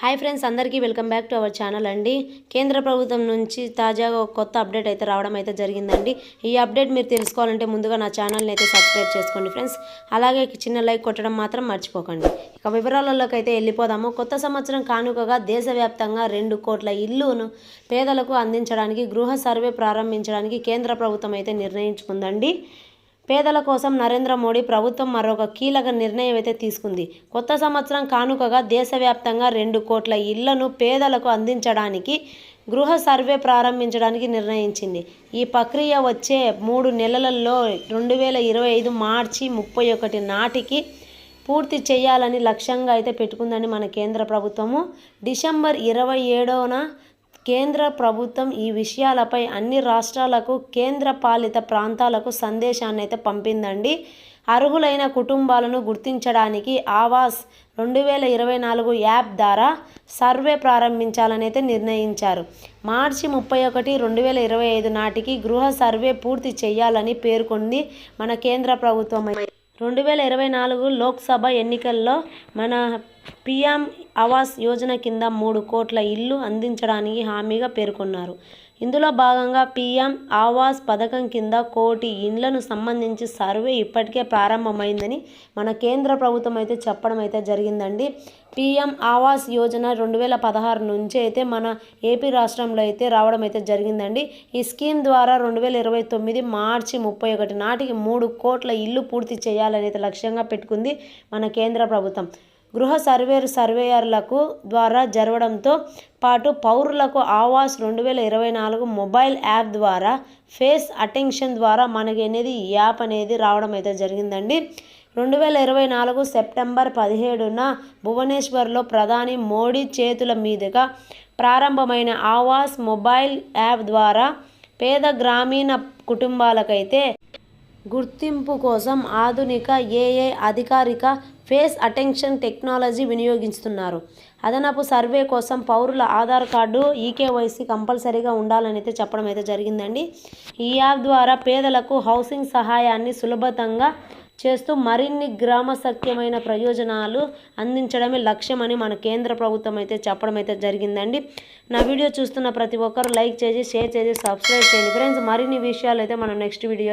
Hi friends, అందరికీ welcome back to our channel అండి. కేంద్ర ప్రభుత్వం నుంచి తాజాగా ఒక కొత్త అప్డేట్ అయితే రావడం అయితే జరిగిందండి. ఈ అప్డేట్ మీరు తెలుసుకోవాలంటే ముందుగా నా ఛానల్ని అయితే సబ్స్క్రైబ్ చేసుకోండి ఫ్రెండ్స్. అలాగే చిన్న లైక్ కొట్టడం మాత్రం మర్చిపోకండి. ఇక వివరాలలోకి అయితే వెళ్ళిపోదాము. కొత్త సంవత్సరం కానుకగా దేశవ్యాప్తంగా 2 కోట్ల ఇల్లును పేదలకు అందించడానికి గృహ సర్వే ప్రారంభించడానికి కేంద్ర ప్రభుత్వం అయితే నిర్ణయించుకుందండి. పేదల కోసం నరేంద్ర మోడీ ప్రభుత్వం మరొక కీలక నిర్ణయం అయితే తీసుకుంది. కొత్త సంవత్సరం కానుకగా దేశవ్యాప్తంగా 2 కోట్ల ఇళ్లను పేదలకు అందించడానికి గృహ సర్వే ప్రారంభించడానికి నిర్ణయించింది. ఈ ప్రక్రియ వచ్చే 3 నెలలలో 2025 మార్చి 31 నాటికి పూర్తి చేయాలని లక్ష్యంగా అయితే పెట్టుకుందని మన కేంద్ర ప్రభుత్వము. డిసెంబర్ 27న కేంద్ర ప్రభుత్వం ఈ విషయాలపై అన్ని రాష్ట్రాలకు, కేంద్ర పాలిత ప్రాంతాలకు సందేశాన్ని అయితే పంపిందండి. అర్హులైన కుటుంబాలను గుర్తించడానికి ఆవాస్ 2024 యాప్ ద్వారా సర్వే ప్రారంభించాలని అయితే నిర్ణయించారు. మార్చి 31, 2025 నాటికి గృహ సర్వే పూర్తి చేయాలని పేర్కొంది మన కేంద్ర ప్రభుత్వం. 2024 లోక్సభ ఎన్నికల్లో మన పీఎం ఆవాస్ యోజన కింద 3 కోట్ల ఇల్లు అందించడానికి హామీగా పేర్కొన్నారు. ఇందులో భాగంగా పీఎం ఆవాస్ పథకం కింద 1 కోటి ఇండ్లను సంబంధించి సర్వే ఇప్పటికే ప్రారంభమైందని మన కేంద్ర ప్రభుత్వం అయితే చెప్పడం అయితే జరిగిందండి. పీఎం ఆవాస్ యోజన 2016 నుంచి అయితే మన ఏపీ రాష్ట్రంలో అయితే రావడం అయితే జరిగిందండి. ఈ స్కీమ్ ద్వారా 2029 మార్చి 31 నాటికి 3 కోట్ల ఇల్లు పూర్తి చేయాలని అయితే లక్ష్యంగా పెట్టుకుంది మన కేంద్ర ప్రభుత్వం. గృహ సర్వేయర్లకు ద్వారా జరగడంతో పాటు పౌరులకు ఆవాస్ 2024 మొబైల్ యాప్ ద్వారా ఫేస్ అటెన్షన్ ద్వారా మనకి అనేది యాప్ అనేది రావడం అయితే జరిగిందండి. 2024 సెప్టెంబర్ 17న భువనేశ్వర్లో ప్రధాని మోడీ చేతుల మీదుగా ప్రారంభమైన ఆవాస్ మొబైల్ యాప్ ద్వారా పేద గ్రామీణ కుటుంబాలకైతే గుర్తింపు కోసం ఆధునిక ఏఐ అధికారిక ఫేస్ అటెన్షన్ టెక్నాలజీ వినియోగిస్తున్నారు. అదనపు సర్వే కోసం పౌరుల ఆధార్ కార్డు, ఈకేవైసీ కంపల్సరీగా ఉండాలని అయితే చెప్పడం అయితే జరిగిందండి. ఈ యాప్ ద్వారా పేదలకు హౌసింగ్ సహాయాన్ని సులభతంగా చేస్తూ మరిన్ని గ్రామసఖ్యమైన ప్రయోజనాలు అందించడమే లక్ష్యమని మన కేంద్ర ప్రభుత్వం అయితే చెప్పడం అయితే జరిగిందండి. నా వీడియో చూస్తున్న ప్రతి ఒక్కరు లైక్ చేసి, షేర్ చేసి, సబ్స్క్రైబ్ చేయండి ఫ్రెండ్స్. మరిన్ని విషయాలు అయితే మనం నెక్స్ట్ వీడియోలో